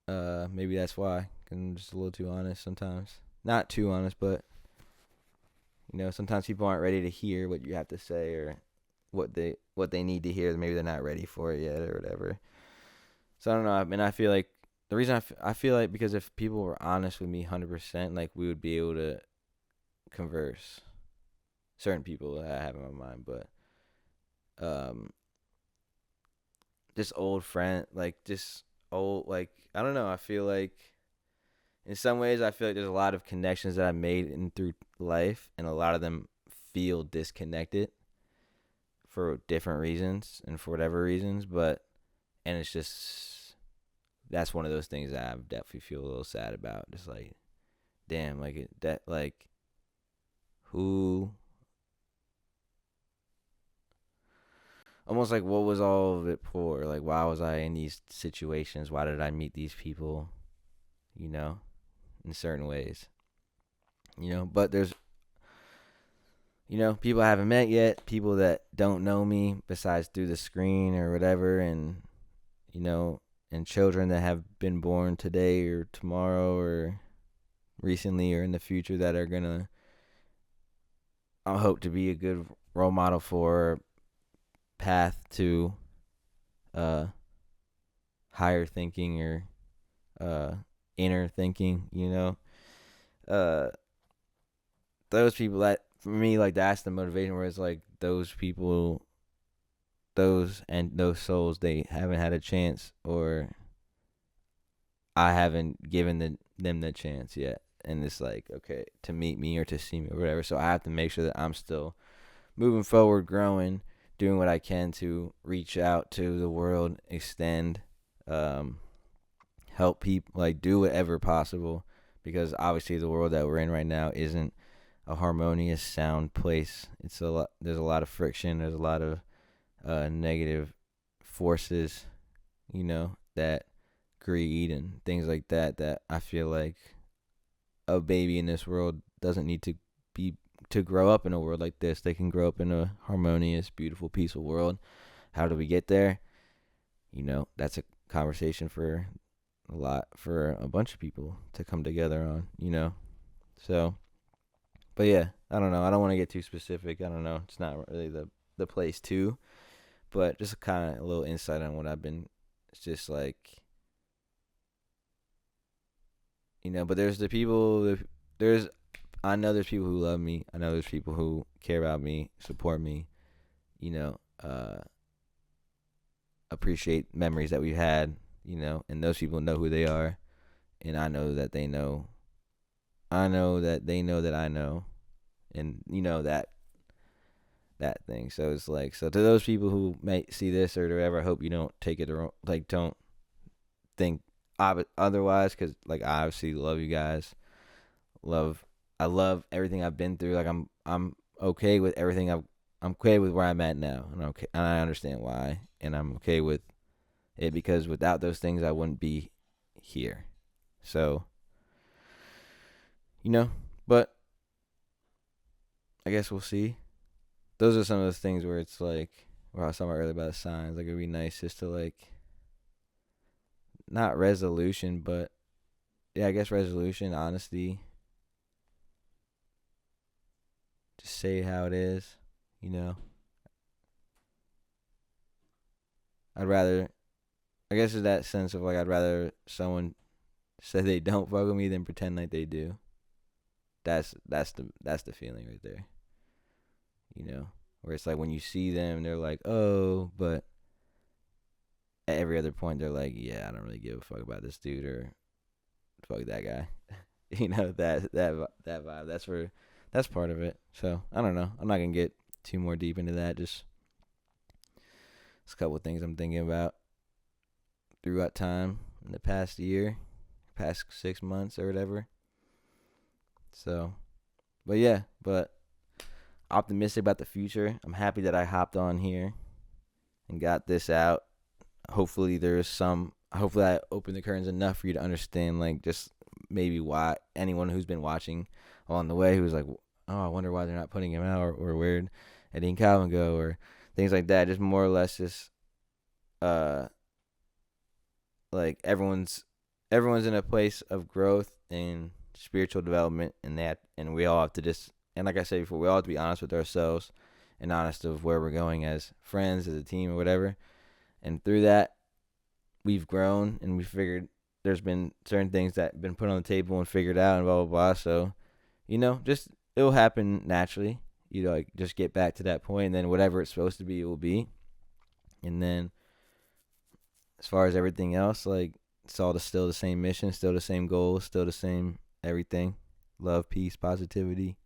maybe that's why. 'Cause I'm just a little too honest sometimes. Not too honest, but sometimes people aren't ready to hear what you have to say, or what they need to hear. Maybe they're not ready for it yet, or whatever. So I don't know. I mean, I feel like the reason I feel like, because if people were honest with me 100%, like, we would be able to converse. Certain people that I have in my mind, but just old friend, like, just old, like, I don't know. I feel like in some ways, I feel like there's a lot of connections that I made in through life, and a lot of them feel disconnected for different reasons and for whatever reasons. And it's just, that's one of those things that I definitely feel a little sad about. Just like, damn, like that, like who, almost like what was all of it for? Like why was I in these situations? Why did I meet these people? You know, in certain ways. But there's people I haven't met yet, people that don't know me besides through the screen or whatever, and you know, and children that have been born today or tomorrow or recently or in the future that are gonna, I hope, to be a good role model for path to uh higher thinking or uh inner thinking, uh those people, that for me, like that's the motivation, where it's like those people, those souls, they haven't had a chance, or I haven't given them the chance yet, and it's like, okay, to meet me or to see me or whatever. So I have to make sure that I'm still moving forward, growing, doing what I can to reach out to the world, extend, um, help people, like do whatever possible, because obviously the world that we're in right now isn't a harmonious, sound place. It's a lot. There's a lot of friction. There's a lot of negative forces, that greed and things like that. That I feel like a baby in this world doesn't need to grow up in a world like this. They can grow up in a harmonious, beautiful, peaceful world. How do we get there? That's a conversation for a bunch of people to come together on. So, but yeah, I don't know. I don't want to get too specific. I don't know. It's not really the place to, but just kind of a little insight on what I've been. It's just like, but there's the people. I know there's people who love me. I know there's people who care about me, support me. You know, uh, appreciate memories that we've had. And those people know who they are, and I know that they know. I know that they know that I know, and that thing. So it's like, so to those people who may see this or whatever, I hope you don't take it wrong. Like, don't think otherwise, because like I obviously love you guys. I love everything I've been through. Like I'm okay with everything. I'm okay with where I'm at now, and okay, and I understand why, and I'm okay with it, because without those things, I wouldn't be here. So, but I guess we'll see. Those are some of those things where it's like, where I was talking about earlier about the signs. Like, it'd be nice just to, like, not resolution, but yeah, I guess resolution, honesty. Just say how it is. You know, I'd rather, I guess, it's that sense of like, I'd rather someone say they don't fuck with me than pretend like they do. That's the feeling right there. Where it's like when you see them, they're like, oh, but at every other point, they're like, yeah, I don't really give a fuck about this dude, or fuck that guy. That vibe. That's part of it. So I don't know. I'm not gonna get too more deep into that. Just a couple of things I'm thinking about throughout time in the past year, past 6 months or whatever. So, but optimistic about the future. I'm happy that I hopped on here and got this out. Hopefully I opened the curtains enough for you to understand, like, just maybe why anyone who's been watching along the way who's like, oh, I wonder why they're not putting him out, or where'd Eddie and Calvin go, or things like that. Just more or less just like everyone's in a place of growth and spiritual development, and we all have to just, and like I said before, we all have to be honest with ourselves and honest of where we're going as friends, as a team, or whatever. And through that, we've grown, and we figured there's been certain things that have been put on the table and figured out, and blah blah blah. So, just it'll happen naturally. Like, just get back to that point, and then whatever it's supposed to be, it will be. And then, as far as everything else, like, it's all still the same mission, still the same goal, still the same everything: love, peace, positivity,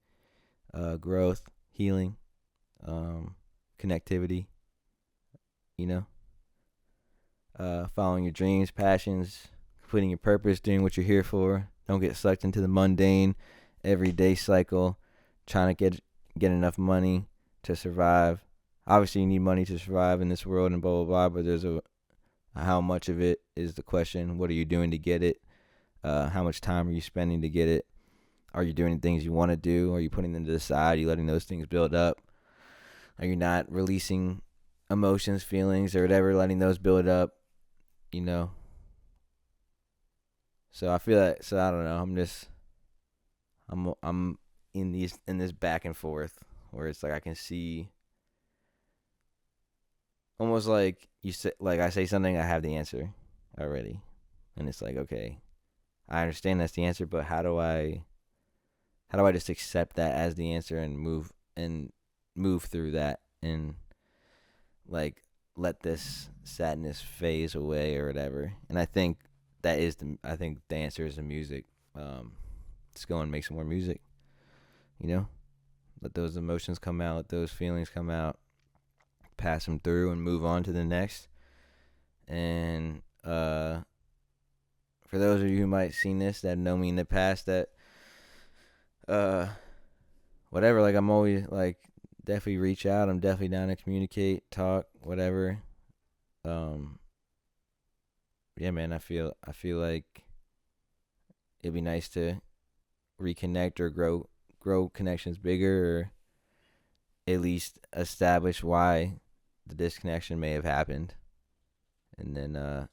growth, healing, connectivity. Following your dreams, passions, completing your purpose, doing what you're here for, Don't get sucked into the mundane, everyday cycle, trying to get enough money to survive. Obviously, you need money to survive in this world and blah, blah, blah, but there's how much of it is the question. What are you doing to get it? How much time are you spending to get it? Are you doing the things you want to do? Are you putting them to the side? Are you letting those things build up? Are you not releasing emotions, feelings, or whatever, letting those build up? You know. So I feel like, so I don't know. I'm in this back and forth where it's like I can see almost like you say, like I say something, I have the answer already, and it's like, okay, I understand that's the answer, but how do I just accept that as the answer and move through that and like let this sadness phase away or whatever? And I think I think the answer is the music. Just go and make some more music, you know? Let those emotions come out, let those feelings come out, pass them through and move on to the next. And for those of you who might have seen this that know me in the past, that whatever, like I'm always like definitely reach out. I'm definitely down to communicate, talk, whatever. Yeah, man, I feel like it'd be nice to reconnect or grow connections bigger, or at least establish why the disconnection may have happened, and then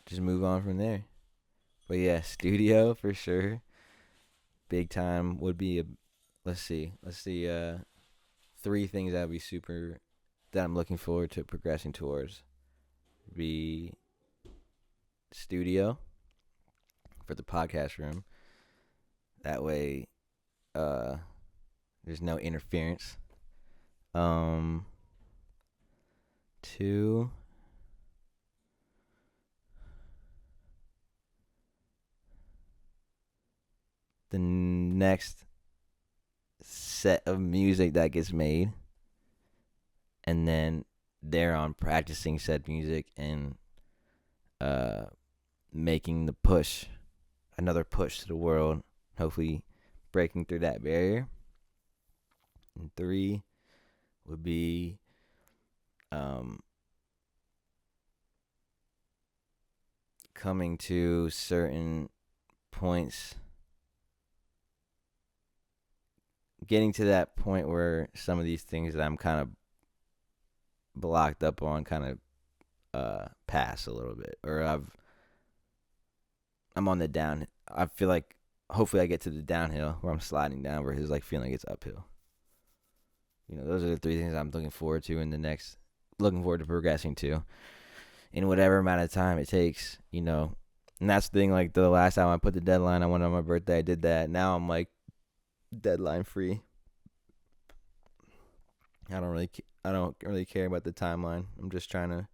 just move on from there. But yeah, studio for sure. Big time would be let's see. 3 things that would be super that I'm looking forward to progressing towards. Be studio for the podcast room. That way there's no interference. 2, the next set of music that gets made, and then they're on practicing said music and making another push to the world, hopefully breaking through that barrier. And 3 would be coming to certain points, getting to that point where some of these things that I'm kind of blocked up on kind of pass a little bit, or I'm on the down. I feel like hopefully I get to the downhill where I'm sliding down versus like feeling like it's uphill. You know, those are the 3 things I'm looking forward to looking forward to progressing to in whatever amount of time it takes, you know. And that's the thing, like the last time I put the deadline, I went on my birthday, I did that. Now I'm like deadline free. I don't really care about the timeline. I'm just trying to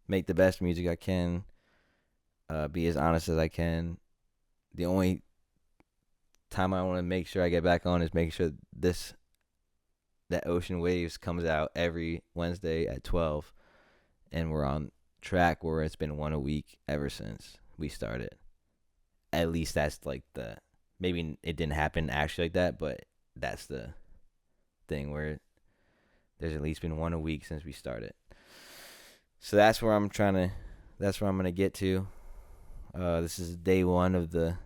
make the best music I can, be as honest as I can. The only time I want to make sure I get back on is making sure that Ocean Waves comes out every Wednesday at 12, and we're on track where it's been 1 a week ever since we started. At least that's like maybe it didn't happen actually like that, but that's the thing where there's at least been 1 a week since we started. So that's where I'm going to get to. This is day 1 of the,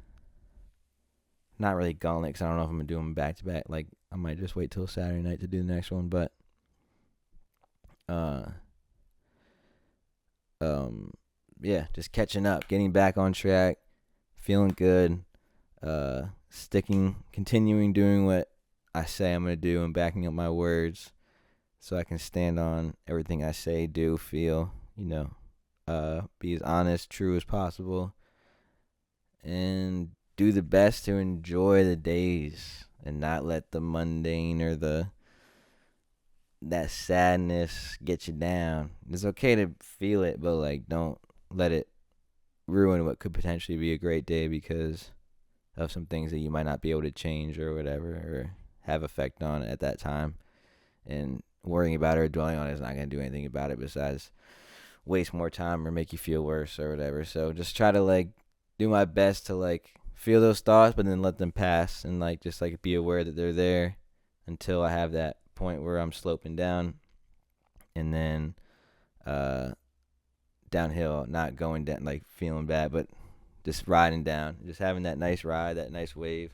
not really gauntlet, because I don't know if I'm going to do them back to back. Like, I might just wait till Saturday night to do the next one, but yeah, just catching up, getting back on track, feeling good, continuing doing what I say I'm going to do and backing up my words so I can stand on everything I say, do, feel, you know, be as honest, true as possible, and do the best to enjoy the days and not let the mundane or that sadness get you down. It's okay to feel it, but like don't let it ruin what could potentially be a great day because of some things that you might not be able to change or whatever, or have effect on at that time. And worrying about it or dwelling on it is not going to do anything about it besides waste more time or make you feel worse or whatever. So just try to like do my best to like feel those thoughts, but then let them pass and like just like be aware that they're there until I have that point where I'm sloping down, and then downhill, not going down like feeling bad, but just riding down, just having that nice ride, that nice wave.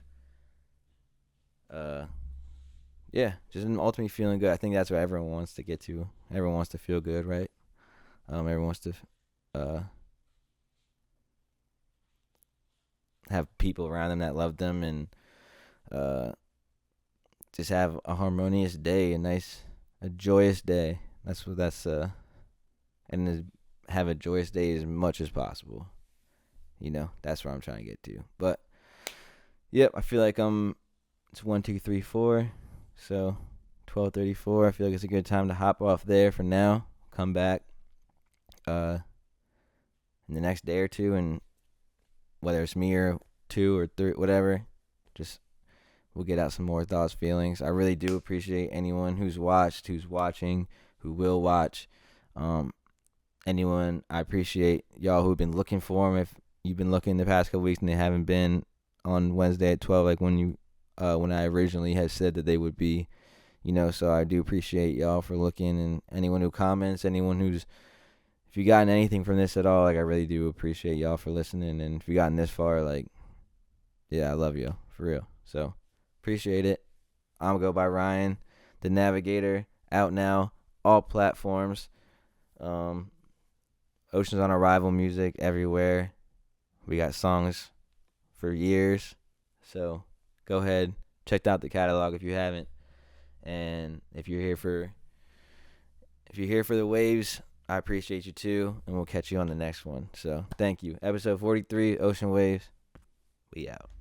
Yeah, just ultimately feeling good. I think that's what everyone wants to get to. Everyone wants to feel good, right? Everyone wants to have people around them that love them, and just have a harmonious day, a joyous day. And have a joyous day as much as possible. That's where I'm trying to get to. But yep, I feel like it's 1, 2, 3, 4. So 12:34. I feel like it's a good time to hop off there for now. Come back in the next day or two, and whether it's me or 2 or 3, whatever, just we'll get out some more thoughts, feelings. I really do appreciate anyone who's watched, who's watching, who will watch. Anyone, I appreciate y'all who've been looking for them. If you've been looking the past couple weeks and they haven't been on Wednesday at 12, like when I originally had said that they would be, so I do appreciate y'all for looking, and anyone who comments, if you gotten anything from this at all, like I really do appreciate y'all for listening, and if you gotten this far, like, yeah, I love you for real. So appreciate it. I'm gonna go by Reyen, the Navigator, out now, all platforms. Oceans on Arrival music everywhere. We got songs for years, so go ahead, check out the catalog if you haven't. And if you're here for the waves, I appreciate you too, and we'll catch you on the next one. So thank you. Episode 43, Ocean Waves. We out.